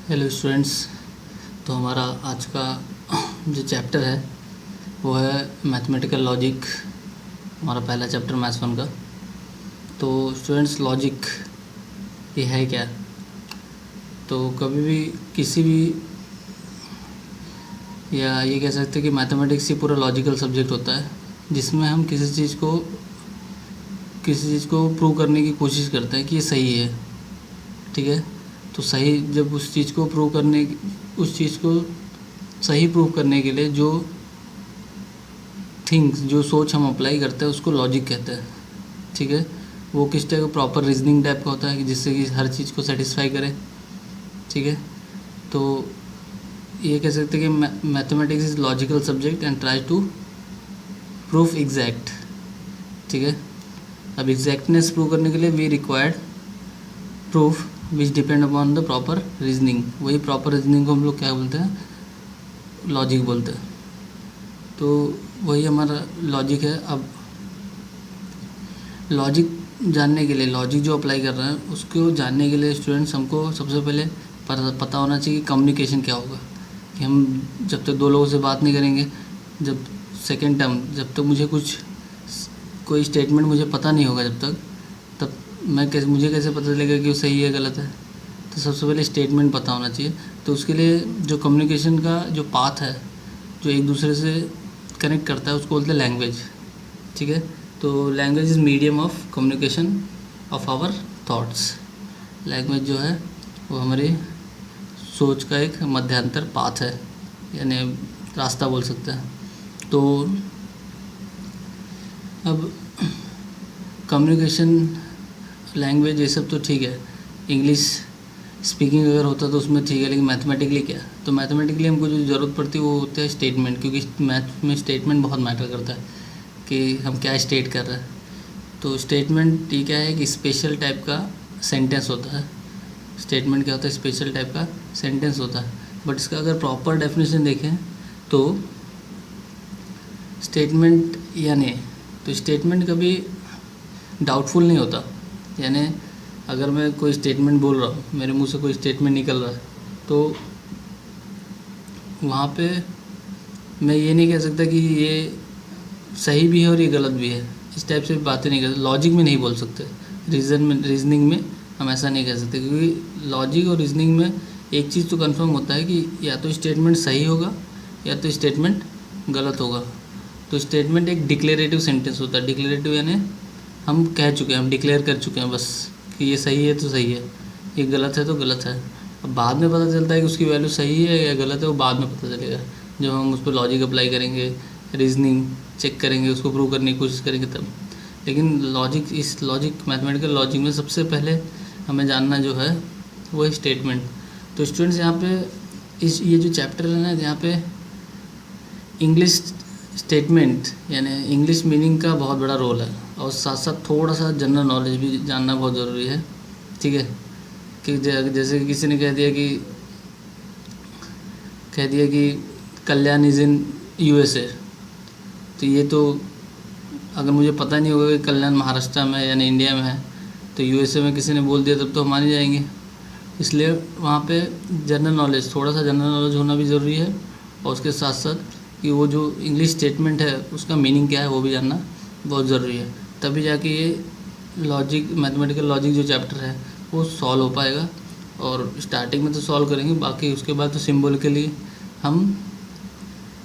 Hello students. तो हमारा आज का जो चैप्टर है वो है मैथमेटिकल लॉजिक। हमारा पहला चैप्टर मैथ्स 1 का। तो स्टूडेंट्स, लॉजिक ये है क्या? तो कभी भी किसी भी, या ये कह सकते हैं कि मैथमेटिक्स ही पूरा लॉजिकल सब्जेक्ट होता है, जिसमें हम किसी चीज़ को प्रूव करने की कोशिश करते हैं कि ये सही है। ठीक है, तो सही जब उस चीज़ को सही प्रूव करने के लिए जो सोच हम अप्लाई करते हैं उसको लॉजिक कहते हैं। ठीक है, वो किस टाइप का प्रॉपर रीजनिंग टाइप का होता है कि जिससे कि हर चीज़ को सेटिस्फाई करे। ठीक है, तो ये कह सकते हैं कि mathematics is logical subject and try to proof exact. ठीक है, अब एग्जैक्टनेस प्रूव करने के लिए we required proof which depend upon the proper reasoning. वही प्रॉपर रीजनिंग को हम लोग क्या बोलते हैं? लॉजिक बोलते हैं। तो वही हमारा लॉजिक है। अब लॉजिक जानने के लिए, लॉजिक जो अप्लाई कर रहे हैं उसको जानने के लिए स्टूडेंट्स हमको सबसे पहले पता होना चाहिए कि कम्युनिकेशन क्या होगा। कि हम जब तक दो लोगों से बात नहीं करेंगे, जब जब तक कोई स्टेटमेंट मुझे पता नहीं होगा, तब मुझे कैसे पता चलेगा कि वो सही है गलत है? तो सबसे पहले स्टेटमेंट पता होना चाहिए। तो उसके लिए जो कम्युनिकेशन का जो पाथ है, जो एक दूसरे से कनेक्ट करता है, उसको बोलते हैं लैंग्वेज। ठीक है, तो language is medium of communication of our thoughts. Language जो है वो हमारी सोच का एक मध्यांतर पाथ है, यानी रास्ता बोल सकते हैं। तो अब कम्युनिकेशन, लैंग्वेज, ये सब तो ठीक है। इंग्लिश स्पीकिंग अगर होता तो उसमें ठीक है, लेकिन मैथमेटिकली क्या? तो मैथमेटिकली हमको जो ज़रूरत पड़ती है वो होता है स्टेटमेंट, क्योंकि मैथ में स्टेटमेंट बहुत मैटर करता है कि हम क्या स्टेट कर रहे हैं। तो स्टेटमेंट ये क्या है कि स्पेशल टाइप का सेंटेंस होता है। स्टेटमेंट क्या होता है? स्पेशल टाइप का सेंटेंस होता है। बट इसका अगर प्रॉपर डेफिनेशन देखें तो स्टेटमेंट स्टेटमेंट कभी डाउटफुल नहीं होता। यानी अगर मैं कोई स्टेटमेंट बोल रहा हूँ, मेरे मुंह से कोई स्टेटमेंट निकल रहा है, तो वहाँ पे मैं ये नहीं कह सकता कि ये सही भी है और ये गलत भी है। इस टाइप से बातें नहीं कर सकते, लॉजिक में नहीं बोल सकते। रीजनिंग में हम ऐसा नहीं कह सकते, क्योंकि लॉजिक और रीजनिंग में एक चीज़ तो कंफर्म होता है कि या तो स्टेटमेंट सही होगा या तो स्टेटमेंट गलत होगा। तो स्टेटमेंट एक डिक्लेरेटिव सेंटेंस होता है। डिक्लेरेटिव यानी हम कह चुके हैं, हम डिक्लेयर कर चुके हैं बस कि ये सही है तो सही है, ये गलत है तो गलत है। अब बाद में पता चलता है कि उसकी वैल्यू सही है या गलत है, वो बाद में पता चलेगा जब हम उस पर लॉजिक अप्लाई करेंगे, रीजनिंग चेक करेंगे, उसको प्रूव करने की कोशिश करेंगे तब। लेकिन मैथमेटिकल लॉजिक में सबसे पहले हमें जानना जो है वो है स्टेटमेंट। तो स्टूडेंट्स, यहाँ पे ये जो चैप्टर है ना, यहाँ पे इंग्लिश स्टेटमेंट यानी इंग्लिश मीनिंग का बहुत बड़ा रोल है, और साथ साथ थोड़ा सा जनरल नॉलेज भी जानना बहुत ज़रूरी है। ठीक है, कि जैसे कि किसी ने कह दिया कि कल्याण इज़ इन USA। तो ये तो अगर मुझे पता नहीं होगा कि कल्याण महाराष्ट्र में यानी इंडिया में है, तो USA में किसी ने बोल दिया तब तो हम मान ही जाएंगे। इसलिए वहाँ पे थोड़ा सा जनरल नॉलेज होना भी ज़रूरी है, और उसके साथ साथ कि वो जो इंग्लिश स्टेटमेंट है उसका मीनिंग क्या है वो भी जानना बहुत ज़रूरी है। तभी जाके ये मैथमेटिकल लॉजिक जो चैप्टर है वो सॉल्व हो पाएगा। और स्टार्टिंग में तो सॉल्व करेंगे, बाकी उसके बाद तो सिंबॉलिकली हम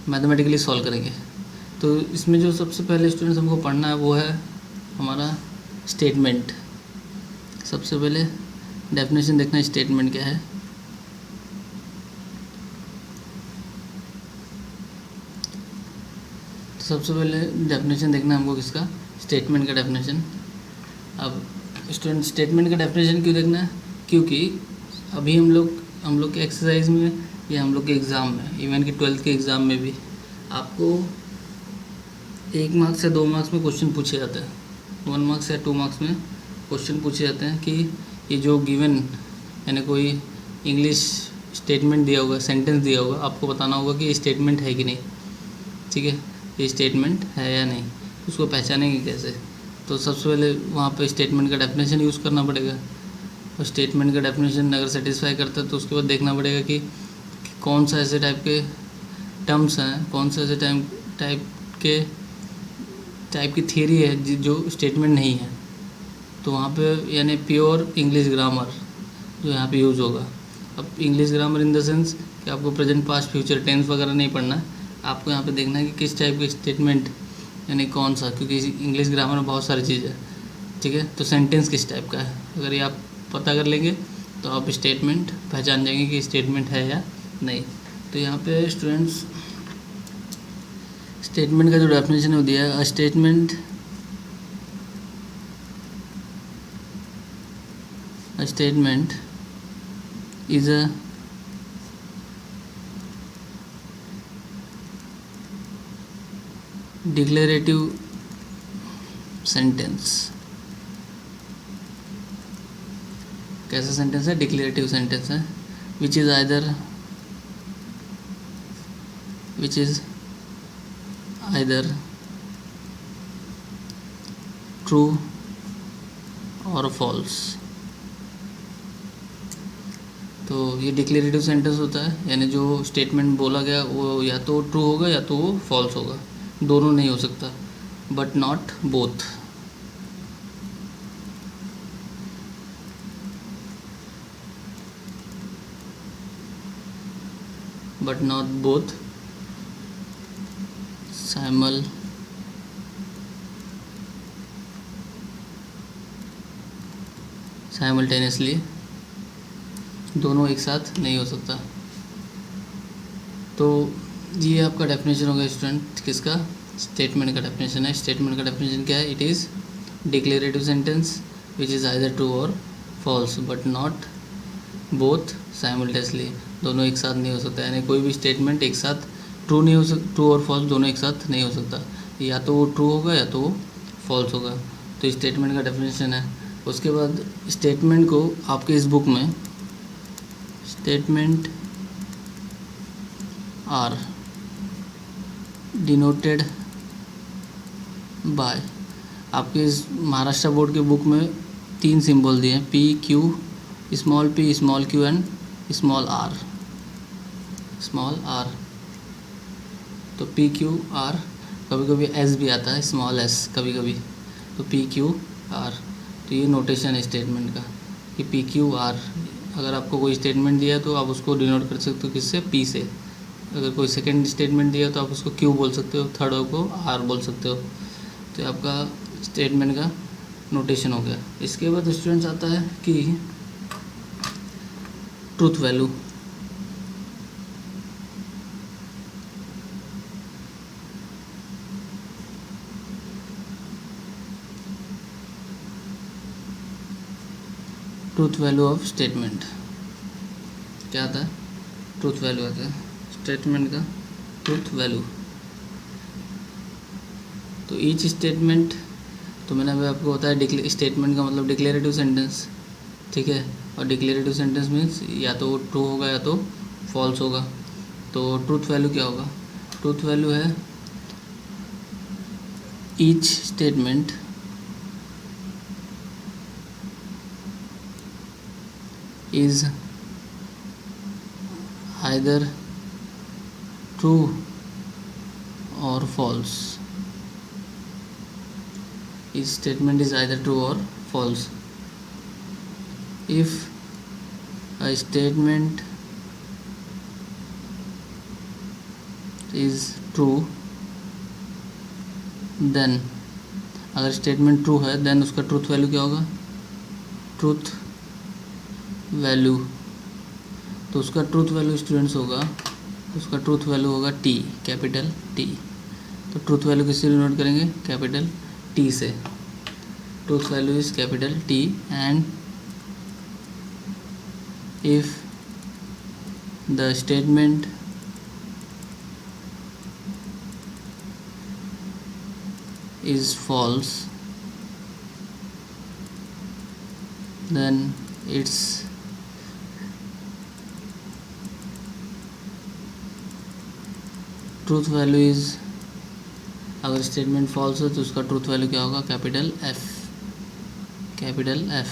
मैथमेटिकली सॉल्व करेंगे। तो इसमें जो सबसे पहले स्टूडेंट्स हमको पढ़ना है वो है हमारा स्टेटमेंट। सबसे पहले डेफिनेशन देखना है स्टेटमेंट क्या है। तो सबसे पहले डेफिनेशन देखना है हमको किसका? स्टेटमेंट का डेफिनेशन। अब स्टूडेंट, स्टेटमेंट का डेफिनेशन क्यों देखना है? क्योंकि अभी हम लोग के एक्सरसाइज में या हम लोग के एग्ज़ाम में, इवन कि 12th के एग्ज़ाम में भी आपको 1 मार्क्स या 2 मार्क्स में क्वेश्चन पूछे जाते हैं, 1 मार्क्स या 2 मार्क्स में क्वेश्चन पूछे जाते हैं कि ये जो गिवन यानी कोई इंग्लिश स्टेटमेंट दिया होगा, सेंटेंस दिया होगा, आपको बताना होगा कि ये स्टेटमेंट है कि नहीं। ठीक है, ये स्टेटमेंट है या नहीं, उसको पहचानेंगे कैसे? तो सबसे पहले वहाँ पे स्टेटमेंट का डेफिनेशन यूज़ करना पड़ेगा। और स्टेटमेंट का डेफिनेशन अगर सेटिस्फाई करता है तो उसके बाद देखना पड़ेगा कि कौन सा ऐसे टाइप के टर्म्स हैं, कौन सा ऐसे टाइप की थियरी है जो स्टेटमेंट नहीं है। तो वहाँ पे यानी प्योर इंग्लिश ग्रामर जो यहाँ पे यूज़ होगा। अब English grammar in the sense कि आपको प्रेजेंट पास्ट फ्यूचर टेंस वगैरह नहीं पढ़ना है, आपको यहाँ पे देखना है कि किस टाइप के स्टेटमेंट यानी कौन सा, क्योंकि इंग्लिश ग्रामर में बहुत सारी चीज़ है, ठीक है। तो सेंटेंस किस टाइप का है, अगर ये आप पता कर लेंगे तो आप स्टेटमेंट पहचान जाएंगे कि स्टेटमेंट है या नहीं। तो यहाँ पे स्टूडेंट्स स्टेटमेंट का जो डेफिनेशन है वो दिया है, a statement is a declarative sentence. कैसा सेंटेंस है? डिक्लेरेटिव सेंटेंस है। विच इज़ आइदर ट्रू और फॉल्स। तो ये डिक्लेरेटिव सेंटेंस होता है, यानी जो स्टेटमेंट बोला गया वो या तो ट्रू होगा या तो वो फॉल्स होगा, दोनों नहीं हो सकता, but not both. but not both simultaneously, दोनों एक साथ नहीं हो सकता। तो ये आपका डेफिनेशन हो गया स्टूडेंट, किसका? स्टेटमेंट का डेफिनेशन है। स्टेटमेंट का डेफिनेशन क्या है? It is declarative sentence which is either true और false but not both simultaneously, दोनों एक साथ नहीं हो सकता। यानी कोई भी स्टेटमेंट एक साथ ट्रू नहीं हो सकता, ट्रू और फॉल्स दोनों एक साथ नहीं हो सकता, या तो वो ट्रू होगा या तो वो फॉल्स होगा। तो स्टेटमेंट का डेफिनेशन है। उसके बाद स्टेटमेंट को आपके इस बुक में स्टेटमेंट आर डिनोटेड बाय, आपके इस महाराष्ट्र बोर्ड के बुक में 3 सिंबल दिए हैं, P Q small P small Q and small R. तो पी क्यू आर, कभी कभी एस भी आता है, स्मॉल एस कभी कभी, तो पी क्यू आर। तो ये नोटेशन है स्टेटमेंट का कि पी क्यू आर। अगर आपको कोई स्टेटमेंट दिया तो आप उसको डिनोट कर सकते हो किससे? पी से। अगर कोई सेकंड स्टेटमेंट दिया तो आप उसको क्यू बोल सकते हो, थर्ड को आर बोल सकते हो। तो आपका स्टेटमेंट का नोटेशन हो गया। इसके बाद स्टूडेंट्स आता है कि truth value. Truth value of statement क्या आता है? ट्रूथ वैल्यू आता है स्टेटमेंट का, ट्रूथ वैल्यू। तो ईच स्टेटमेंट, तो मैंने अभी आपको बताया स्टेटमेंट का मतलब डिक्लेरेटिव सेंटेंस, ठीक है। और डिक्लेरेटिव सेंटेंस मीन्स या तो ट्रू होगा या तो फॉल्स होगा। तो ट्रूथ वैल्यू क्या होगा? ट्रूथ वैल्यू है each statement is either true और false. Each statement is either true or false. If a statement is true, then अगर स्टेटमेंट ट्रू है देन उसका ट्रूथ वैल्यू क्या होगा? ट्रूथ वैल्यू, तो उसका ट्रूथ वैल्यू स्टूडेंट्स होगा, उसका ट्रूथ वैल्यू होगा टी, कैपिटल टी। तो ट्रूथ वैल्यू किससे डिनोट करेंगे? कैपिटल टी से। Truth value is capital T and if the statement is false, then its truth value is, अगर स्टेटमेंट फॉल्स है तो उसका ट्रूथ वैल्यू क्या होगा? Capital F, capital F.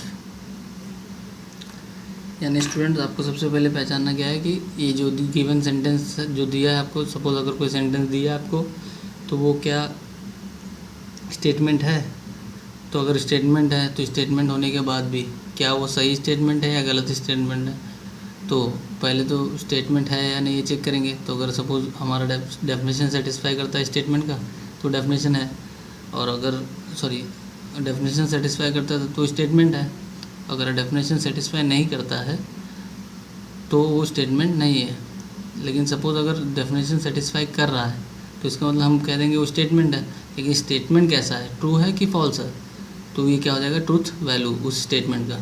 यानी स्टूडेंट्स आपको सबसे पहले पहचानना क्या है कि ये जो गिवन सेंटेंस जो दिया है आपको, सपोज अगर कोई सेंटेंस दिया है आपको, तो वो क्या स्टेटमेंट है। तो अगर स्टेटमेंट है तो स्टेटमेंट होने के बाद भी क्या वो सही स्टेटमेंट है या गलत स्टेटमेंट है। तो पहले तो स्टेटमेंट है या नहीं ये चेक करेंगे। तो अगर सपोज हमारा डेफिनेशन सेटिस्फाई करता है स्टेटमेंट का तो डेफिनेशन है, और अगर डेफिनेशन सेटिस्फाई करता है तो स्टेटमेंट है। अगर डेफिनेशन सेटिस्फाई नहीं करता है तो वो स्टेटमेंट नहीं है। लेकिन सपोज अगर डेफिनेशन सेटिस्फाई कर रहा है तो इसका मतलब हम कह देंगे वो स्टेटमेंट है। लेकिन स्टेटमेंट कैसा है, ट्रू है कि फॉल्स है, तो ये क्या हो जाएगा, ट्रूथ वैल्यू उस स्टेटमेंट का।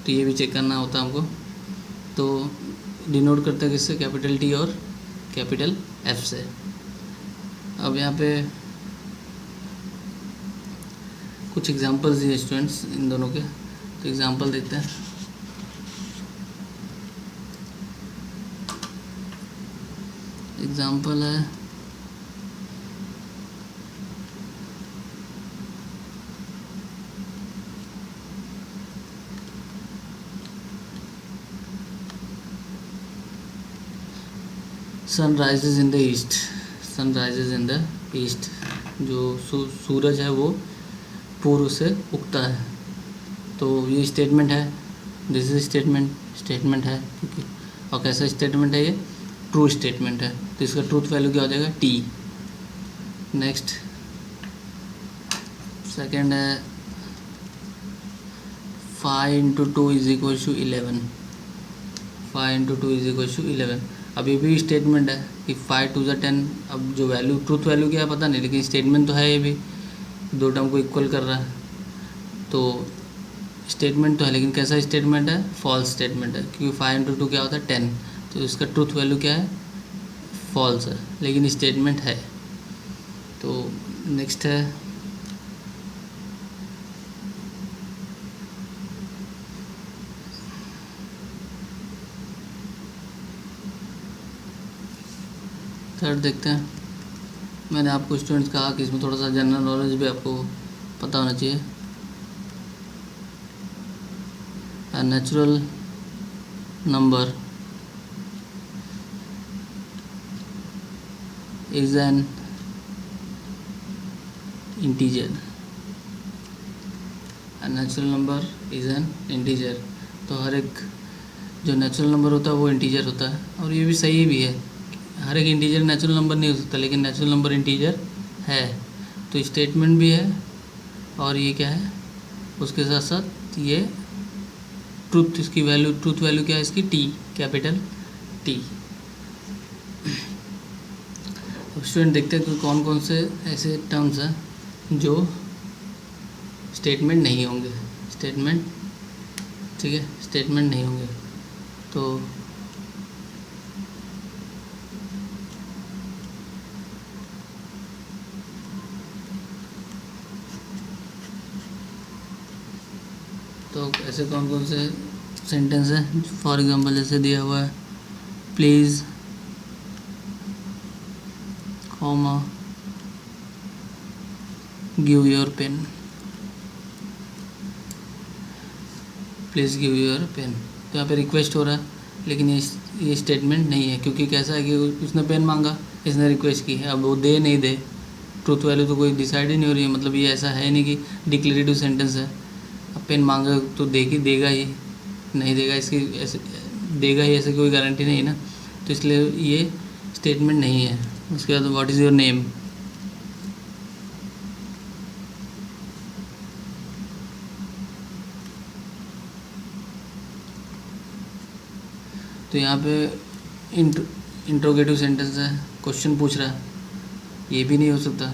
तो ये भी चेक करना होता है हमको। तो डिनोट करते हैं किससे, कैपिटल टी और कैपिटल एफ से। अब यहाँ पे कुछ एग्जांपल्स दिए स्टूडेंट्स इन दोनों के, तो एग्जांपल देखते हैं। एग्जांपल है sun rises in the east. Sun rises in the east, जो सूरज है वो पूर्व से उगता है। तो ये स्टेटमेंट है, दिस इज स्टेटमेंट है क्योंकि, और कैसा स्टेटमेंट है ये, ट्रू स्टेटमेंट है। तो इसका ट्रूथ वैल्यू क्या हो जाएगा, टी। नेक्स्ट सेकेंड है 5 × 2 = 11। 5 × 2 = 11। अब ये भी स्टेटमेंट है कि 5 × 2 = 10। अब जो वैल्यू, ट्रूथ वैल्यू क्या है पता नहीं, लेकिन स्टेटमेंट तो है, ये भी दो टर्म को इक्वल कर रहा है। तो स्टेटमेंट तो है, लेकिन कैसा स्टेटमेंट है, फॉल्स स्टेटमेंट है, क्योंकि 5 × 2 क्या होता है 10। तो इसका ट्रूथ वैल्यू क्या है, फॉल्स है, लेकिन स्टेटमेंट है। तो नेक्स्ट है थर्ड देखते हैं। मैंने आपको स्टूडेंट्स कहा कि इसमें थोड़ा सा जनरल नॉलेज भी आपको पता होना चाहिए। A natural number is an integer. A natural number is an integer. तो हर एक जो नेचुरल नंबर होता है वो इंटीजर होता है, और ये भी सही भी है। हर एक इंटीजर नेचुरल नंबर नहीं हो सकता, लेकिन नेचुरल नंबर इंटीजर है। तो स्टेटमेंट भी है, और ये क्या है, उसके साथ साथ ये ट्रूथ, इसकी वैल्यू, ट्रूथ वैल्यू क्या है इसकी, टी, कैपिटल टी। अब स्टूडेंट देखते हैं कि कौन कौन से ऐसे टर्म्स हैं जो स्टेटमेंट नहीं होंगे। स्टेटमेंट, ठीक है, स्टेटमेंट नहीं होंगे। तो ऐसे कौन कौन से सेंटेंस है, फॉर एग्जांपल जैसे दिया हुआ है, please comma give your pen. Please give your pen, तो यहाँ पे रिक्वेस्ट हो रहा है, लेकिन ये स्टेटमेंट नहीं है, क्योंकि कैसा है कि उसने पेन मांगा, इसने रिक्वेस्ट की है। अब वो दे नहीं दे, ट्रूथ वैल्यू तो कोई डिसाइड ही नहीं हो रही है। मतलब ये ऐसा है नहीं कि डिक्लेरेटिव सेंटेंस है। अब पेन मांगा तो देगा ही, नहीं देगा इसकी, ऐसे देगा ही ऐसे कोई गारंटी नहीं है ना। तो इसलिए ये स्टेटमेंट नहीं है। उसके बाद व्हाट इज़ योर नेम, तो यहाँ पे इंट्रोगेटिव सेंटेंस है, क्वेश्चन पूछ रहा है, ये भी नहीं हो सकता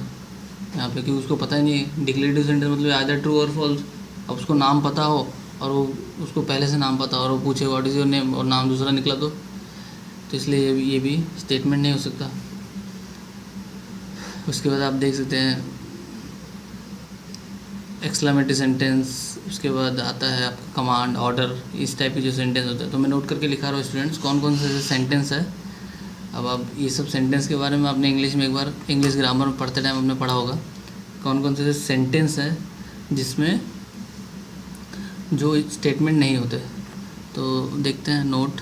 यहाँ पे, क्योंकि उसको पता ही नहीं है। डिक्लेरेटिव सेंटेंस मतलब आइदर ट्रू और फॉल्स। अब उसको नाम पता हो, और वो उसको पहले से नाम पता हो, और वो पूछे व्हाट इज़ योर नेम, और नाम दूसरा निकला तो इसलिए ये भी स्टेटमेंट नहीं हो सकता। उसके बाद आप देख सकते हैं एक्सक्लेमेटरी सेंटेंस, उसके बाद आता है आपका कमांड, ऑर्डर, इस टाइप के जो सेंटेंस होता है। तो मैं नोट करके लिखा रहा हूँ स्टूडेंट्स कौन कौन से सेंटेंस है। अब आप ये सब सेंटेंस के बारे में आपने इंग्लिश में एक बार इंग्लिश ग्रामर में पढ़ते टाइम आपने पढ़ा होगा, कौन कौन से सेंटेंस है जिसमें जो स्टेटमेंट नहीं होते। तो देखते हैं नोट।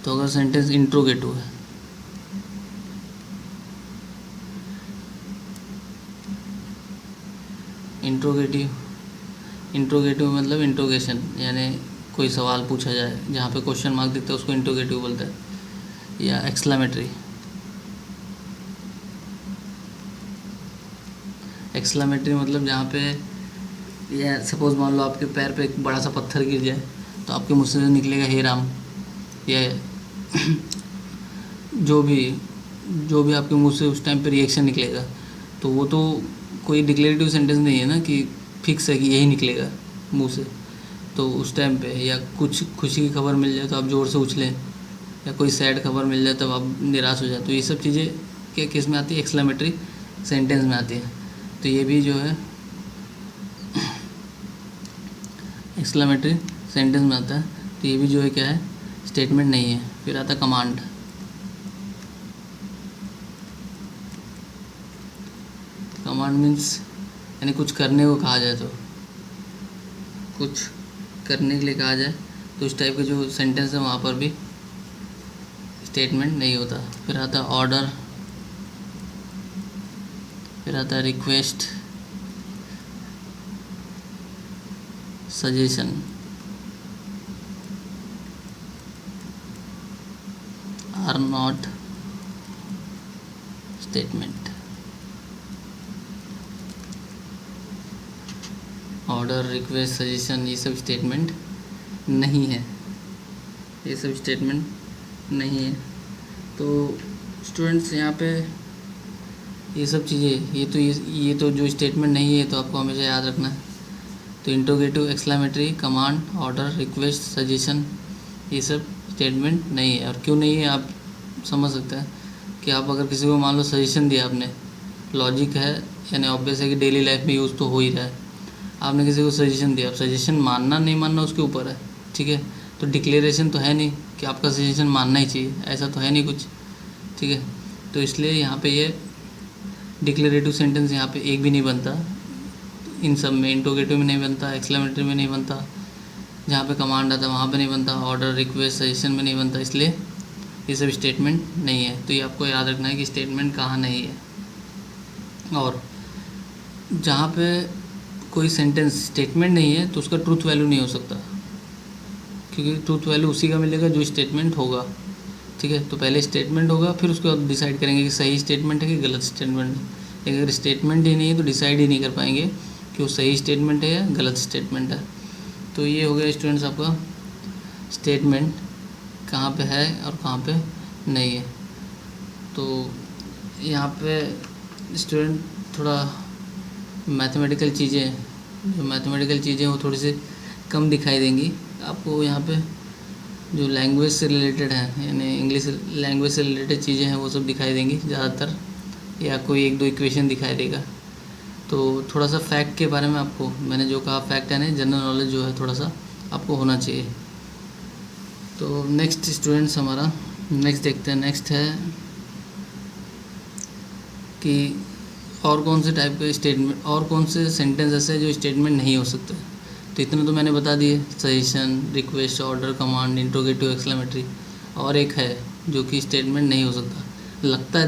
तो अगर सेंटेंस इंट्रोगेटिव है, इंट्रोगेटिव मतलब इंट्रोगेशन, यानी कोई सवाल पूछा जाए जहाँ पे क्वेश्चन मार्क दिखता है उसको इंट्रोगेटिव बोलते हैं, या एक्सक्लामेटरी। एक्सक्लामेटरी मतलब जहाँ पे, या सपोज मान लो आपके पैर पे एक बड़ा सा पत्थर गिर जाए तो आपके मुँह से निकलेगा हे राम, या जो भी आपके मुंह से उस टाइम पे रिएक्शन निकलेगा, तो वो तो कोई डिक्लेरेटिव सेंटेंस नहीं है ना कि फिक्स है कि यही निकलेगा मुंह से। तो उस टाइम पे, या कुछ खुशी की खबर मिल जाए तो आप ज़ोर से उछलें, या कोई सैड खबर मिल जाए तब आप निराश हो जाए, तो ये सब चीज़ें क्या किस में आती है, एक्सक्लेमेटरी सेंटेंस में आती है। तो ये भी जो है एक्सक्लेमेटरी सेंटेंस में आता है। तो ये भी जो है क्या है, स्टेटमेंट नहीं है। फिर आता है कमांड। कमांड मीन्स यानी कुछ करने को कहा जाए, तो कुछ करने के लिए कहा जाए तो उस टाइप के जो सेंटेंस है वहाँ पर भी स्टेटमेंट नहीं होता। फिर आता है ऑर्डर, फिर आता है request, suggestion, are not statement. Order, request, suggestion ये सब स्टेटमेंट नहीं है, ये सब स्टेटमेंट नहीं है। तो स्टूडेंट्स यहाँ पे ये सब चीज़ें, ये तो जो स्टेटमेंट नहीं है तो आपको हमेशा याद रखना है। तो interrogative, exclamatory, command, order, request, suggestion ये सब स्टेटमेंट नहीं है। और क्यों नहीं है आप समझ सकते हैं कि आप अगर किसी को मान लो सजेशन दिया आपने, लॉजिक है यानी ऑब्वियस है कि डेली लाइफ में यूज़ तो हो ही रहा है। आपने किसी को सजेशन दिया, अब सजेशन मानना नहीं मानना उसके ऊपर है, ठीक है। तो डिक्लेरेशन तो है नहीं कि आपका सजेशन मानना ही चाहिए, ऐसा तो है नहीं कुछ, ठीक है। तो इसलिए यहाँ पे ये डिक्लेरेटिव सेंटेंस यहाँ पे एक भी नहीं बनता, इन सब में इंट्रोगेटिव में नहीं बनता, एक्सक्लेमेटरी में नहीं बनता, जहाँ पे कमांड आता है वहाँ पे नहीं बनता, ऑर्डर, रिक्वेस्ट, सजेशन में नहीं बनता, इसलिए ये सब स्टेटमेंट नहीं है। तो ये आपको याद रखना है कि स्टेटमेंट कहाँ नहीं है। और जहाँ पे कोई सेंटेंस स्टेटमेंट नहीं है तो उसका ट्रूथ वैल्यू नहीं हो सकता, क्योंकि ट्रूथ वैल्यू उसी का मिलेगा जो स्टेटमेंट होगा, ठीक है। तो पहले स्टेटमेंट होगा, फिर उसके बाद डिसाइड करेंगे कि सही स्टेटमेंट है कि गलत स्टेटमेंट है। लेकिन अगर स्टेटमेंट ही नहीं है तो डिसाइड ही नहीं कर पाएंगे कि वो सही स्टेटमेंट है या गलत स्टेटमेंट है। तो ये हो गया स्टूडेंट्स आपका स्टेटमेंट कहाँ पे है और कहाँ पे नहीं है। तो यहाँ पे स्टूडेंट थोड़ा मैथमेटिकल चीज़ें, जो मैथमेटिकल चीज़ें वो थोड़ी सी कम दिखाई देंगी आपको। यहाँ पे जो लैंग्वेज से रिलेटेड है, यानी इंग्लिश लैंग्वेज से रिलेटेड चीज़ें हैं वो सब दिखाई देंगी ज़्यादातर, या कोई एक दो इक्वेशन दिखाई देगा। तो थोड़ा सा फैक्ट के बारे में आपको मैंने जो कहा, फैक्ट है ना, जनरल नॉलेज जो है थोड़ा सा आपको होना चाहिए। तो नेक्स्ट स्टूडेंट्स हमारा नेक्स्ट देखते हैं। नेक्स्ट है कि और कौन से टाइप के स्टेटमेंट, और कौन से सेंटेंस ऐसे जो स्टेटमेंट नहीं हो सकते। तो इतने तो मैंने बता दिए, suggestion, request, order, command, interrogative, exclamatory. और एक है जो कि स्टेटमेंट नहीं हो सकता, लगता है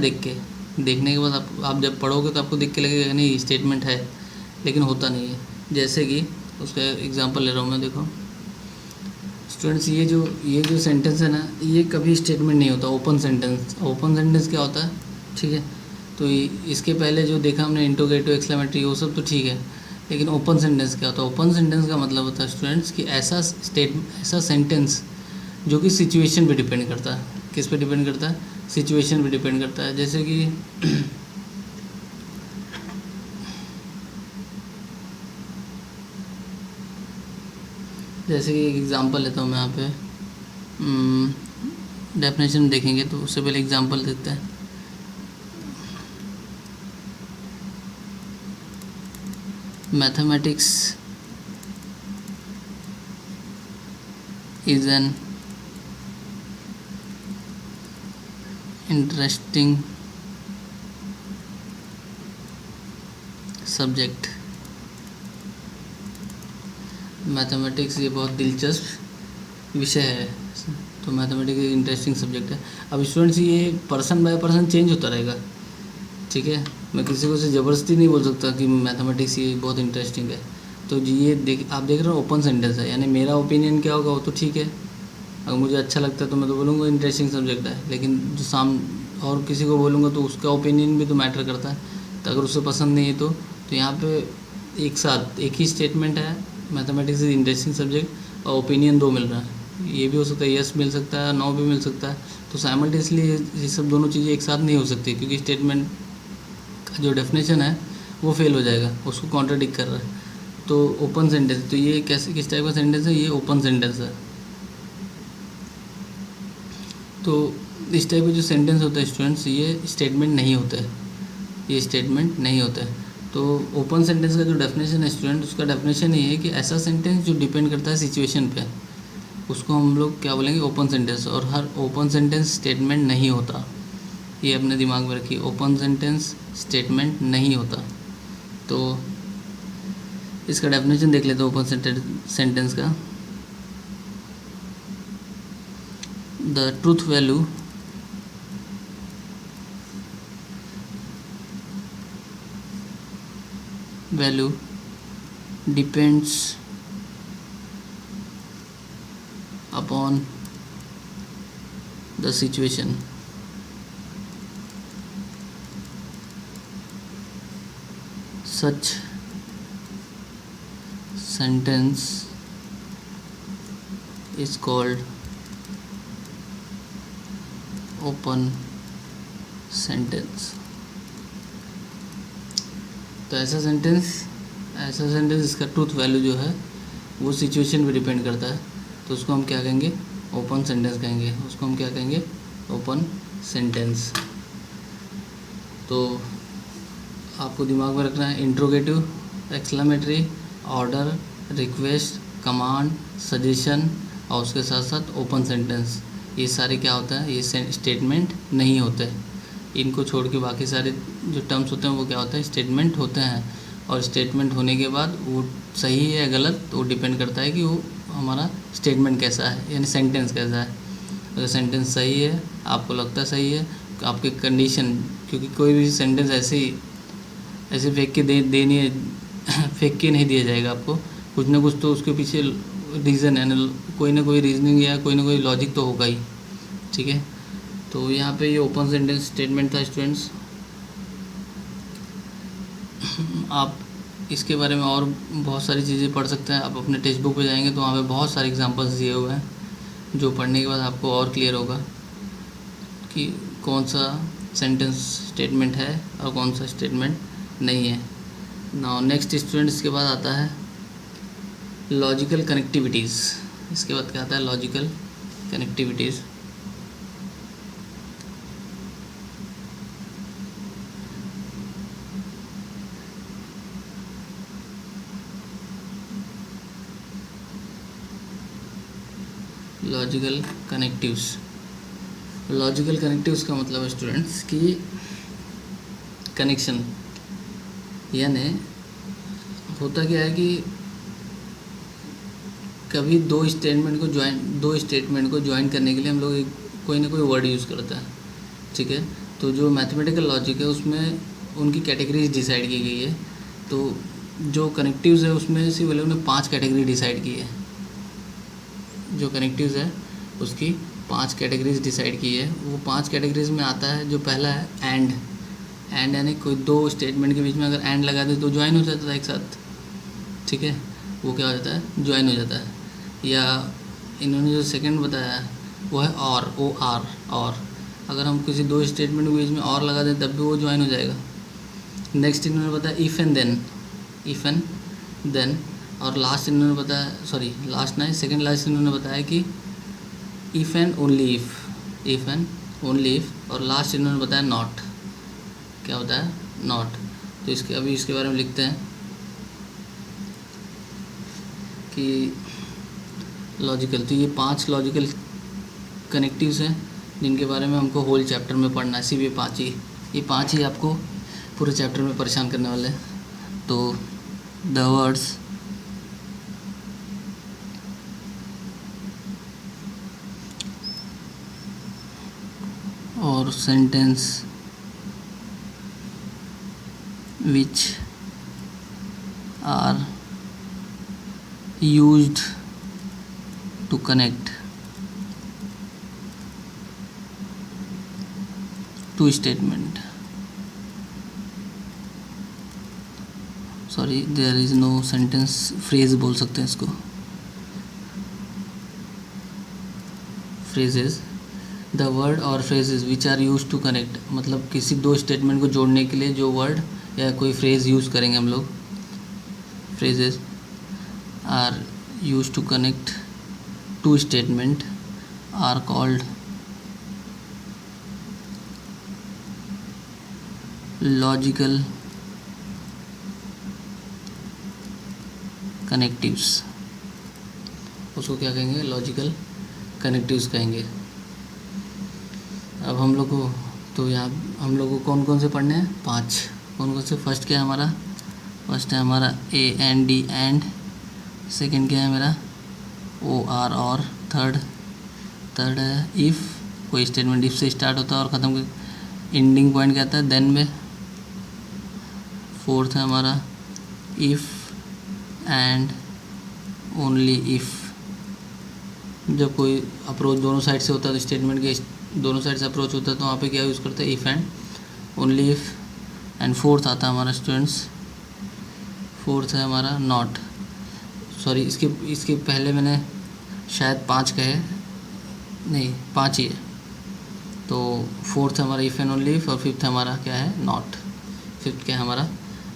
देखने के बाद आप जब पढ़ोगे तो आपको देख के लगेगा नहीं स्टेटमेंट है, लेकिन होता नहीं है। जैसे कि उसका एग्जांपल ले रहा हूँ मैं, देखो स्टूडेंट्स, ये जो सेंटेंस है ना, ये कभी स्टेटमेंट नहीं होता। ओपन सेंटेंस, ओपन सेंटेंस क्या होता है, ठीक है। तो इसके पहले जो देखा हमने इंट्रोगेटिव, एक्सक्लेमेटरी वो सब तो ठीक है, लेकिन ओपन सेंटेंस क्या होता है। ओपन सेंटेंस का मतलब होता है स्टूडेंट्स कि ऐसा सेंटेंस जो कि सिचुएशन पे डिपेंड करता है। किस पे डिपेंड करता है, सिचुएशन पे डिपेंड करता है। जैसे कि एक एग्जांपल लेता हूँ मैं यहाँ पे, डेफिनेशन देखेंगे तो उससे पहले एग्जांपल देखते हैं। Mathematics is an interesting subject mathematics ये बहुत दिलचस्प विषय है, तो मैथमेटिक्स एक इंटरेस्टिंग सब्जेक्ट है। अब स्टूडेंट्स ये पर्सन बाय पर्सन चेंज होता रहेगा, ठीक है। मैं किसी को से ज़बरदस्ती नहीं बोल सकता कि मैथमेटिक्स ये बहुत इंटरेस्टिंग है। तो जी ये आप देख रहे हो ओपन सेंटेंस है, यानी मेरा ओपिनियन क्या होगा वो तो ठीक है, अगर मुझे अच्छा लगता है तो मैं तो बोलूँगा इंटरेस्टिंग सब्जेक्ट है, लेकिन जो और किसी को बोलूँगा तो उसका ओपिनियन भी तो मैटर करता है। तो अगर उसे पसंद नहीं है तो यहाँ पे एक साथ एक ही स्टेटमेंट है, मैथमेटिक्स इज इंटरेस्टिंग सब्जेक्ट, और ओपिनियन दो मिल रहा है। ये भी हो सकता है यस मिल सकता है, नो भी मिल सकता है। तो साइमल्टेनियसली ये सब दोनों चीज़ें एक साथ नहीं हो सकती, क्योंकि स्टेटमेंट का जो डेफिनेशन है वो फेल हो जाएगा, उसको कॉन्ट्राडिक्ट कर रहा है। तो ओपन सेंटेंस, तो ये कैसे किस टाइप का सेंटेंस है, ये ओपन सेंटेंस है। तो इस टाइप के जो सेंटेंस होता है स्टूडेंट्स, ये स्टेटमेंट नहीं होता है, ये स्टेटमेंट नहीं होता है। तो ओपन सेंटेंस का जो डेफिनेशन है स्टूडेंट, उसका डेफिनेशन ये है कि ऐसा सेंटेंस जो डिपेंड करता है सिचुएशन पे, उसको हम लोग क्या बोलेंगे, ओपन सेंटेंस। और हर ओपन सेंटेंस स्टेटमेंट नहीं होता, ये अपने दिमाग में रखिए, ओपन सेंटेंस स्टेटमेंट नहीं होता। तो इसका डेफिनेशन देख लेते हैं ओपन सेंटेंस का। The truth value depends upon the situation. Such sentence is called open sentence. तो ऐसा सेंटेंस इसका ट्रूथ वैल्यू जो है वो सिचुएशन पे डिपेंड करता है, तो उसको हम क्या कहेंगे, ओपन सेंटेंस कहेंगे। उसको हम क्या कहेंगे, ओपन सेंटेंस। तो आपको दिमाग में रखना है interrogative, exclamatory, order, request, command, suggestion, और उसके साथ साथ ओपन सेंटेंस, ये सारे क्या होता है, ये स्टेटमेंट नहीं होते। इनको छोड़ के बाकी सारे जो टर्म्स होते हैं वो क्या होते हैं, स्टेटमेंट होते हैं। और स्टेटमेंट होने के बाद वो सही है या गलत तो वो डिपेंड करता है कि वो हमारा स्टेटमेंट कैसा है, यानी सेंटेंस कैसा है। अगर सेंटेंस सही है, आपको लगता है सही है, तो आपके कंडीशन, क्योंकि कोई भी सेंटेंस ऐसे फेंक के देनी है फेंक के नहीं दिया जाएगा आपको, कुछ ना कुछ तो उसके पीछे रीज़न है, कोई ना कोई रीजनिंग या कोई ना कोई लॉजिक तो होगा ही, ठीक है। तो यहाँ पे ये ओपन सेंटेंस स्टेटमेंट था स्टूडेंट्स। आप इसके बारे में और बहुत सारी चीज़ें पढ़ सकते हैं, आप अपने टेक्स्ट बुक पे जाएंगे तो वहाँ पे बहुत सारे एग्जांपल्स दिए हुए हैं, जो पढ़ने के बाद आपको और क्लियर होगा कि कौन सा सेंटेंस स्टेटमेंट है और कौन सा स्टेटमेंट नहीं है। नाउ नेक्स्ट स्टूडेंट, इसके बाद आता है लॉजिकल कनेक्टिविटीज़। इसके बाद क्या आता है, लॉजिकल कनेक्टिविटीज़। लॉजिकल कनेक्टिव्स का मतलब है स्टूडेंट्स कि कनेक्शन, यानी होता क्या है कि कभी दो स्टेटमेंट को ज्वाइन करने के लिए हम लोग कोई ना कोई वर्ड यूज़ करता है, ठीक है। तो जो मैथमेटिकल लॉजिक है उसमें उनकी कैटेगरीज डिसाइड की गई है। तो जो कनेक्टिव्स है उसमें से वो लोग ने 5 कैटेगरी डिसाइड की है। जो कनेक्टिव्स है उसकी 5 कैटेगरीज डिसाइड की है। वो 5 कैटेगरीज में आता है, जो पहला है एंड यानी कोई दो स्टेटमेंट के बीच में अगर एंड लगा दे तो ज्वाइन हो जाता है एक साथ, ठीक है, वो क्या हो जाता है, ज्वाइन हो जाता है। या इन्होंने जो सेकंड बताया वो है और अगर हम किसी दो स्टेटमेंट के बीच में और लगा दें तब भी वो ज्वाइन हो जाएगा। नेक्स्ट इन्होंने बताया इफ़ एंड देन, और लास्ट इन्होंने बताया, सेकंड लास्ट इन्होंने बताया कि इफ़ एंड ओनली इफ़, और लास्ट इन्होंने बताया नॉट, क्या होता है, नॉट। तो इसके बारे में लिखते हैं कि लॉजिकल, तो ये 5 लॉजिकल कनेक्टिव्स हैं जिनके बारे में हमको होल चैप्टर में पढ़ना है। सिर्फ ये पाँच ही आपको पूरे चैप्टर में परेशान करने वाले हैं। तो द वर्ड्स और sentence which are used to connect two statement. Sorry, there is no sentence, phrase बोल सकते हैं इसको, फ्रेजेस। द वर्ड और phrases which are use to connect, मतलब किसी दो स्टेटमेंट को जोड़ने के लिए जो वर्ड या कोई फ्रेज यूज़ करेंगे हम लोग, phrases are use to connect two statement are called logical connectives. उसको क्या कहेंगे? लॉजिकल कनेक्टिव्स कहेंगे। अब हम लोग को तो यहाँ हम लोग को कौन कौन से पढ़ने हैं? 5। कौन कौन से? फर्स्ट क्या है हमारा? फर्स्ट है हमारा A and D and. Second क्या है मेरा? ओ आर और। थर्ड है इफ़, कोई स्टेटमेंट इफ़ से स्टार्ट होता है और ख़त्म, एंडिंग पॉइंट क्या आता है? देन में। फोर्थ है हमारा इफ़ एंड ओनली इफ़। जब कोई अप्रोच दोनों साइड से होता है, तो स्टेटमेंट के दोनों साइड से अप्रोच होता है, तो वहाँ पे क्या यूज़ करते हैं? If and only if. And fourth आता है हमारा स्टूडेंट्स, फोर्थ है हमारा नॉट। सॉरी, इसके पहले मैंने शायद 5 कहे, नहीं 5 ही है। तो फोर्थ है हमारा इफ़ एंड ओनली इफ़, और फिफ्थ है हमारा क्या है? नॉट। फिफ्थ क्या है हमारा?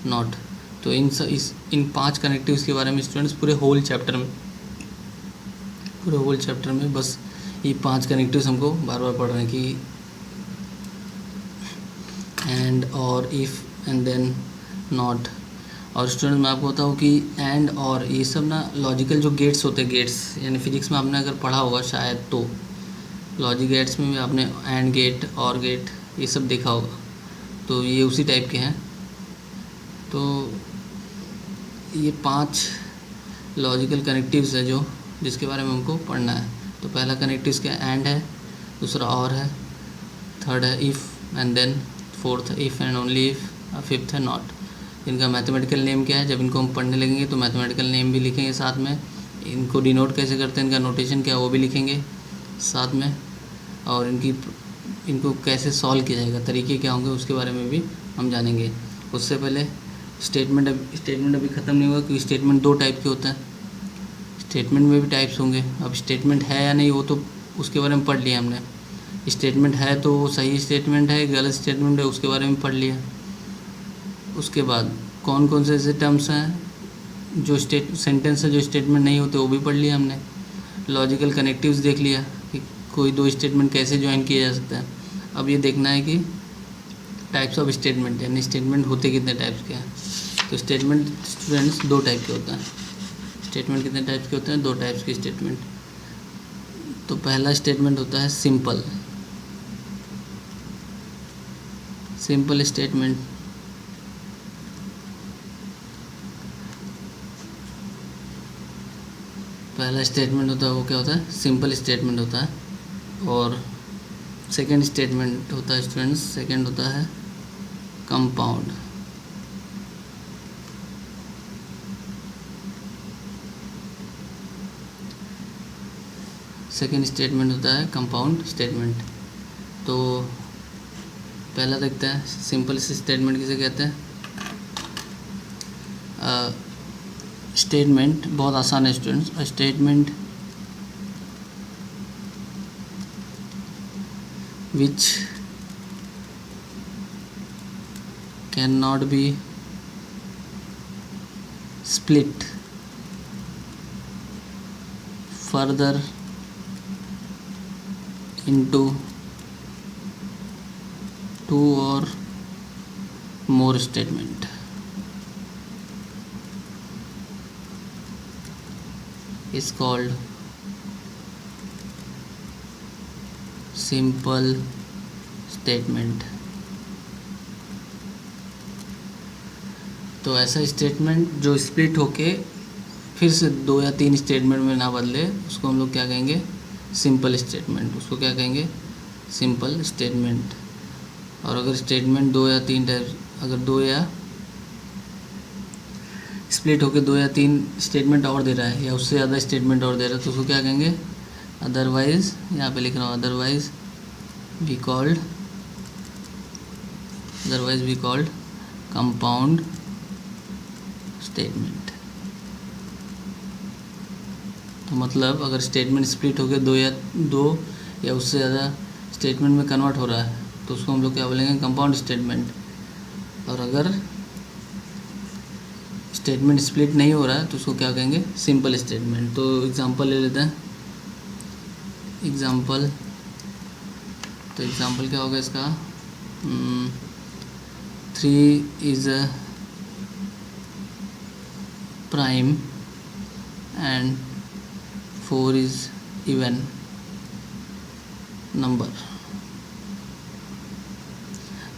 नॉट। तो इन 5 कनेक्टिव्स के बारे में स्टूडेंट्स पूरे होल चैप्टर में बस ये 5 कनेक्टिव्स हमको बार बार पढ़ रहे हैं कि एंड और इफ़ एंड देन नॉट। और स्टूडेंट मैं आपको बताऊँ कि एंड और ये सब ना लॉजिकल जो गेट्स होते हैं, गेट्स यानी फिजिक्स में आपने अगर पढ़ा होगा शायद, तो लॉजिक गेट्स में भी आपने एंड गेट और गेट ये सब देखा होगा, तो ये उसी टाइप के हैं। तो ये 5 लॉजिकल कनेक्टिव्स है जो जिसके बारे में हमको पढ़ना है। तो पहला कनेक्टिव्स क्या? एंड है, दूसरा और है, थर्ड है इफ़ एंड देन फोर्थ है इफ़ एंड ओनली इफ़, और फिफ्थ है नॉट। इनका मैथमेटिकल नेम क्या है? जब इनको हम पढ़ने लगेंगे तो मैथमेटिकल नेम भी लिखेंगे साथ में, इनको डिनोट कैसे करते हैं, इनका नोटेशन क्या है वो भी लिखेंगे साथ में, और इनको कैसे सॉल्व किया जाएगा, तरीके क्या होंगे उसके बारे में भी हम जानेंगे। उससे पहले स्टेटमेंट अभी ख़त्म नहीं हुआ, क्योंकि स्टेटमेंट 2 टाइप के होते हैं। स्टेटमेंट में भी टाइप्स होंगे। अब स्टेटमेंट है या नहीं वो तो उसके बारे में पढ़ लिया हमने। स्टेटमेंट है तो वो सही स्टेटमेंट है, गलत स्टेटमेंट है, उसके बारे में पढ़ लिया। उसके बाद कौन कौन से ऐसे टर्म्स हैं जो सेंटेंस है जो स्टेटमेंट नहीं होते, वो भी पढ़ लिया हमने। लॉजिकल कनेक्टिव्स देख लिया कि कोई 2 स्टेटमेंट कैसे ज्वाइन किया जा सकता है। अब ये देखना है कि टाइप्स ऑफ स्टेटमेंट, यानी स्टेटमेंट होते कितने टाइप्स के हैं। तो स्टेटमेंट स्टूडेंट्स 2 टाइप के होते हैं। स्टेटमेंट कितने टाइप्स के होते हैं? 2 टाइप्स के स्टेटमेंट। तो पहला स्टेटमेंट होता है सिंपल स्टेटमेंट। पहला स्टेटमेंट होता है वो क्या होता है? सिंपल स्टेटमेंट होता है। और सेकंड स्टेटमेंट होता है स्टूडेंट्स, सेकंड होता है कंपाउंड। सेकेंड स्टेटमेंट होता है कंपाउंड स्टेटमेंट। तो पहला देखते हैं सिंपल स्टेटमेंट किसे कहते हैं। स्टेटमेंट बहुत आसान है students. Statement which can not be split further into 2 or more statement is called simple statement। तो ऐसा स्टेटमेंट जो स्प्लिट होके फिर से 2 या 3 स्टेटमेंट में ना बदले, उसको हम लोग क्या कहेंगे? Simple statement. उसको क्या कहेंगे? Simple statement. और अगर स्टेटमेंट दो या तीन टाइप, अगर दो या स्प्लिट होकर दो या तीन स्टेटमेंट और दे रहा है या उससे ज़्यादा स्टेटमेंट और दे रहा है तो उसको क्या कहेंगे, अदरवाइज, यहाँ पे लिख रहा हूँ otherwise be called compound statement. तो मतलब अगर स्टेटमेंट स्प्लिट होकर दो या उससे ज़्यादा स्टेटमेंट में कन्वर्ट हो रहा है तो उसको हम लोग क्या बोलेंगे, कंपाउंड स्टेटमेंट। और अगर स्टेटमेंट स्प्लिट नहीं हो रहा है तो उसको क्या कहेंगे, सिंपल स्टेटमेंट। तो एग्जांपल ले लेते हैं। एग्जांपल क्या होगा इसका, 3 is a prime and 4 is even number.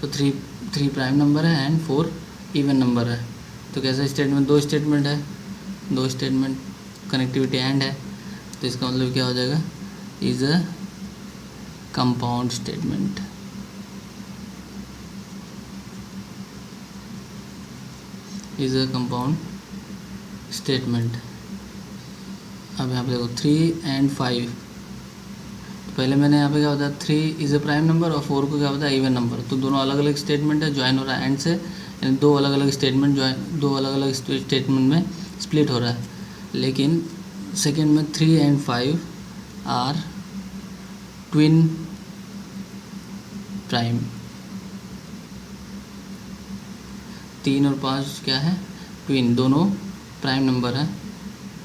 तो थ्री प्राइम नंबर है एंड 4 इवन नंबर है। तो कैसा स्टेटमेंट, दो स्टेटमेंट कनेक्टिविटी एंड है, तो इसका मतलब क्या हो जाएगा, is a compound statement. Is a compound statement. अब यहाँ पे देखो 3 and 5, तो पहले मैंने यहाँ पे क्या होता है, 3 इज़ अ प्राइम नंबर और 4 को क्या होता है, इवन नंबर। तो दोनों अलग अलग स्टेटमेंट है, ज्वाइन हो रहा है एंड से, यानी दो अलग अलग स्टेटमेंट में स्प्लिट हो रहा है। लेकिन सेकेंड में 3 and 5 आर ट्विन प्राइम। 3 और 5 क्या है, ट्विन, दोनों प्राइम नंबर है।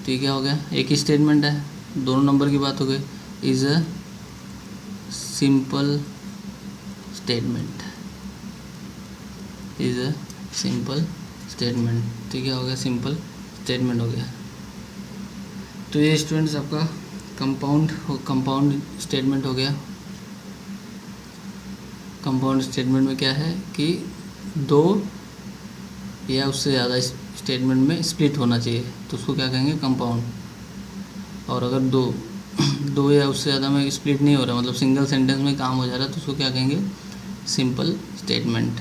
तो ये क्या हो गया, एक ही स्टेटमेंट है, दोनों नंबर की बात हो गई। Is a simple statement. Is a simple statement. तो क्या हो गया, सिंपल स्टेटमेंट हो गया। तो ये स्टूडेंट्स आपका कंपाउंड स्टेटमेंट हो गया। कंपाउंड स्टेटमेंट में क्या है कि दो या उससे ज़्यादा स्टेटमेंट में स्प्लिट होना चाहिए, तो उसको क्या कहेंगे, कंपाउंड। और अगर दो या उससे ज़्यादा में स्प्लिट नहीं हो रहा, मतलब सिंगल सेंटेंस में काम हो जा रहा है, तो उसको क्या कहेंगे, सिंपल स्टेटमेंट।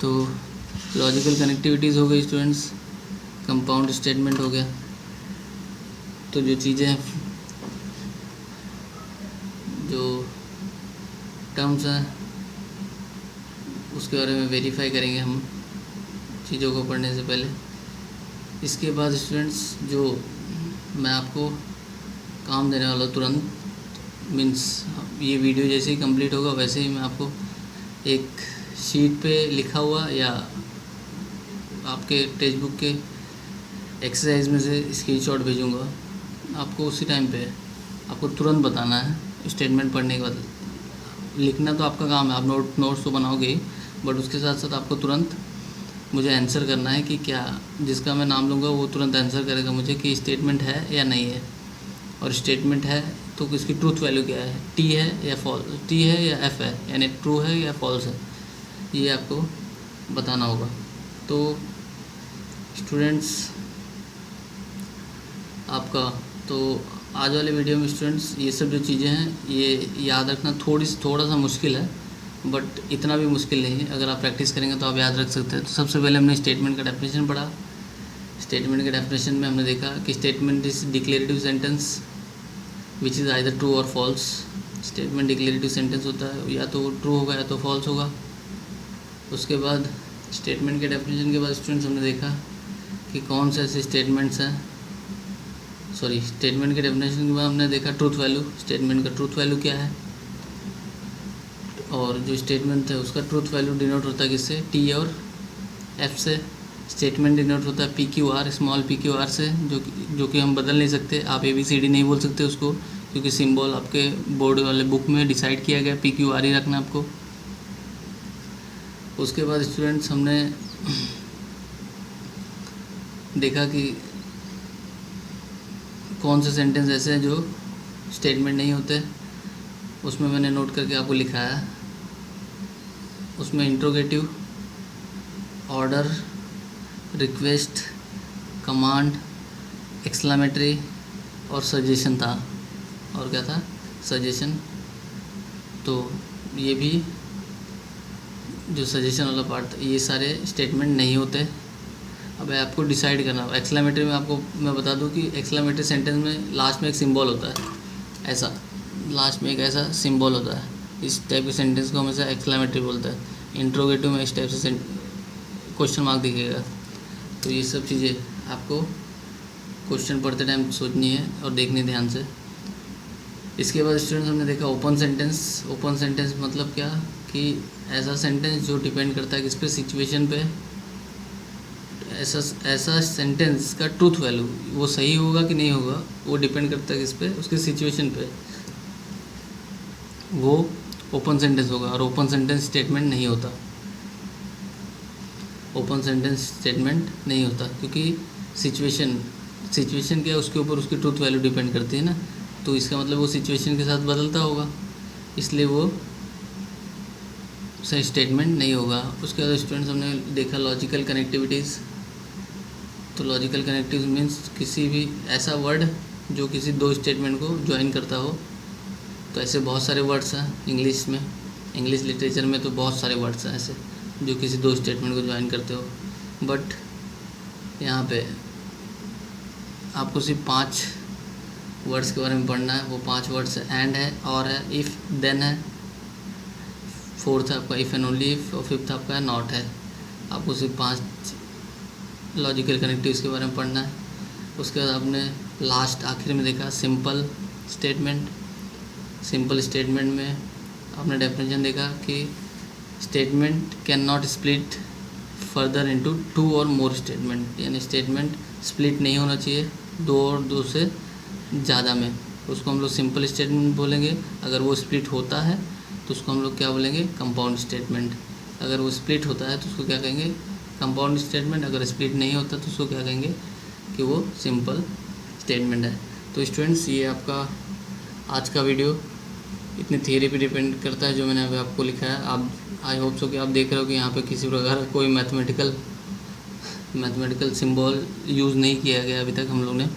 तो लॉजिकल कनेक्टिविटीज़ हो गई स्टूडेंट्स, कंपाउंड स्टेटमेंट हो गया। तो जो चीज़ें, जो टर्म्स हैं उसके बारे में वेरीफाई करेंगे हम चीज़ों को पढ़ने से पहले। इसके बाद स्टूडेंट्स जो मैं आपको काम देने वाला तुरंत, मीन्स ये वीडियो जैसे ही कंप्लीट होगा वैसे ही मैं आपको एक शीट पे लिखा हुआ या आपके टेक्स्ट बुक के एक्सरसाइज में से स्क्रीनशॉट भेजूँगा आपको। उसी टाइम पे आपको तुरंत बताना है, स्टेटमेंट पढ़ने के बाद। लिखना तो आपका काम है, आप नोट्स तो बनाओगे ही, बट उसके साथ साथ आपको तुरंत मुझे आंसर करना है कि क्या, जिसका मैं नाम लूँगा वो तुरंत आंसर करेगा मुझे कि स्टेटमेंट है या नहीं है। और स्टेटमेंट है तो इसकी ट्रूथ वैल्यू क्या है, टी है या फॉल्स, टी है या एफ है, यानी ट्रू है या फॉल्स है, ये आपको बताना होगा। तो स्टूडेंट्स आपका, तो आज वाले वीडियो में स्टूडेंट्स ये सब जो चीज़ें हैं ये याद रखना थोड़ा सा मुश्किल है, बट इतना भी मुश्किल नहीं है। अगर आप प्रैक्टिस करेंगे तो आप याद रख सकते हैं। तो सबसे पहले हमने स्टेटमेंट का डेफिनेशन पढ़ा। स्टेटमेंट के डेफिनेशन में हमने देखा कि statement is declarative sentence which is either true और फॉल्स। स्टेटमेंट डिक्लेरेटिव सेंटेंस होता है, या तो ट्रू होगा या तो फॉल्स होगा। उसके बाद स्टेटमेंट के डेफिनेशन के बाद स्टूडेंट्स हमने देखा कि कौन से ऐसे स्टेटमेंट्स हैं, स्टेटमेंट के डेफिनेशन के बाद हमने देखा ट्रूथ वैल्यू, स्टेटमेंट का ट्रूथ वैल्यू क्या है। और जो स्टेटमेंट है उसका ट्रूथ वैल्यू डिनोट होता है किससे, टी और एफ से। स्टेटमेंट डिनोट होता है P Q are, small P Q are से, जो कि हम बदल नहीं सकते। आप ABCD नहीं बोल सकते उसको, क्योंकि सिंबल आपके बोर्ड वाले बुक में डिसाइड किया गया पी क्यू आर ही रखना आपको। उसके बाद स्टूडेंट्स हमने देखा कि कौन से सेंटेंस ऐसे हैं जो स्टेटमेंट नहीं होते, उसमें मैंने नोट करके आपको लिखा है। उसमें interrogative, order, request, command, exclamatory और सजेशन था। और क्या था, सजेशन तो ये भी जो सजेशन वाला पार्ट था, ये सारे स्टेटमेंट नहीं होते। अब आपको डिसाइड करना। एक्सक्लेमेटरी में आपको मैं बता दूं कि एक्सक्लेमेटरी सेंटेंस में लास्ट में एक सिंबल होता है, ऐसा लास्ट में एक ऐसा सिंबल होता है। इस टाइप के सेंटेंस को हमेशा एक्सक्लेमेटरी बोलता है। इंट्रोगेटिव में इस टाइप से क्वेश्चन मार्क दिखेगा। तो ये सब चीज़ें आपको क्वेश्चन पढ़ते टाइम सोचनी है और देखनी ध्यान से। इसके बाद स्टूडेंट्स हमने देखा ओपन सेंटेंस। ओपन सेंटेंस मतलब क्या कि ऐसा सेंटेंस जो डिपेंड करता है किस पे, सिचुएशन पे। ऐसा सेंटेंस का ट्रूथ वैल्यू, वो सही होगा कि नहीं होगा, वो डिपेंड करता है किस पे, उसके सिचुएशन पे, वो ओपन सेंटेंस होगा। और ओपन सेंटेंस स्टेटमेंट नहीं होता। ओपन सेंटेंस स्टेटमेंट नहीं होता क्योंकि सिचुएशन क्या है, उसके ऊपर उसकी ट्रूथ वैल्यू डिपेंड करती है ना। तो इसका मतलब वो सिचुएशन के साथ बदलता होगा, इसलिए वो सही स्टेटमेंट नहीं होगा। उसके बाद स्टूडेंट्स हमने देखा लॉजिकल कनेक्टिविटीज़। तो लॉजिकल कनेक्टिव मीन्स किसी भी ऐसा वर्ड जो किसी दो स्टेटमेंट को ज्वाइन करता हो। तो ऐसे बहुत सारे वर्ड्स हैं इंग्लिश में, इंग्लिश लिटरेचर में तो बहुत सारे वर्ड्स हैं ऐसे जो किसी दो स्टेटमेंट को ज्वाइन करते हो। बट यहाँ पे आपको सिर्फ 5 वर्ड्स के बारे में पढ़ना है। वो 5 वर्ड्स है एंड है, और है, इफ़, देन है, फोर्थ है आपका इफ़ एंड ओनली इफ़, और फिफ्थ आपका नॉट है। आपको सिर्फ 5 लॉजिकल कनेक्टिव्स के बारे में पढ़ना है। उसके बाद आपने लास्ट आखिर में देखा सिंपल स्टेटमेंट। सिंपल स्टेटमेंट में आपने डेफिनेशन देखा कि statement can not split further into 2 और मोर स्टेटमेंट, यानी स्टेटमेंट स्प्लिट नहीं होना चाहिए 2 और 2 से ज़्यादा में। उसको हम लोग सिंपल स्टेटमेंट बोलेंगे। अगर वो स्प्लिट होता है तो उसको हम लोग क्या बोलेंगे, कंपाउंड स्टेटमेंट। अगर वो स्प्लिट होता है तो उसको क्या कहेंगे, कंपाउंड स्टेटमेंट। अगर स्प्लिट नहीं होता तो उसको क्या कहेंगे कि वो सिंपल स्टेटमेंट है। तो स्टूडेंट्स ये आपका आज का वीडियो इतनी थियरी पे डिपेंड करता है जो मैंने अभी आपको लिखा है। आप आई होप सो कि आप देख रहे हो कि यहाँ पे किसी प्रकार का कोई मैथमेटिकल सिंबल यूज़ नहीं किया गया अभी तक हम लोग ने।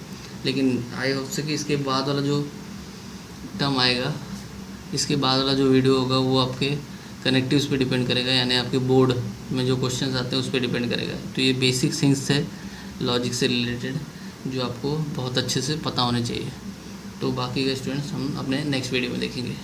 लेकिन आई होप सो कि इसके बाद वाला जो टर्म आएगा, इसके बाद वाला जो वीडियो होगा वो आपके कनेक्टिव्स पे डिपेंड करेगा, यानी आपके बोर्ड में जो क्वेश्चंस आते हैं उस पर डिपेंड करेगा। तो ये बेसिक थिंग्स है लॉजिक से रिलेटेड जो आपको बहुत अच्छे से पता होने चाहिए। तो बाकी के स्टूडेंट्स हम अपने नेक्स्ट वीडियो में देखेंगे।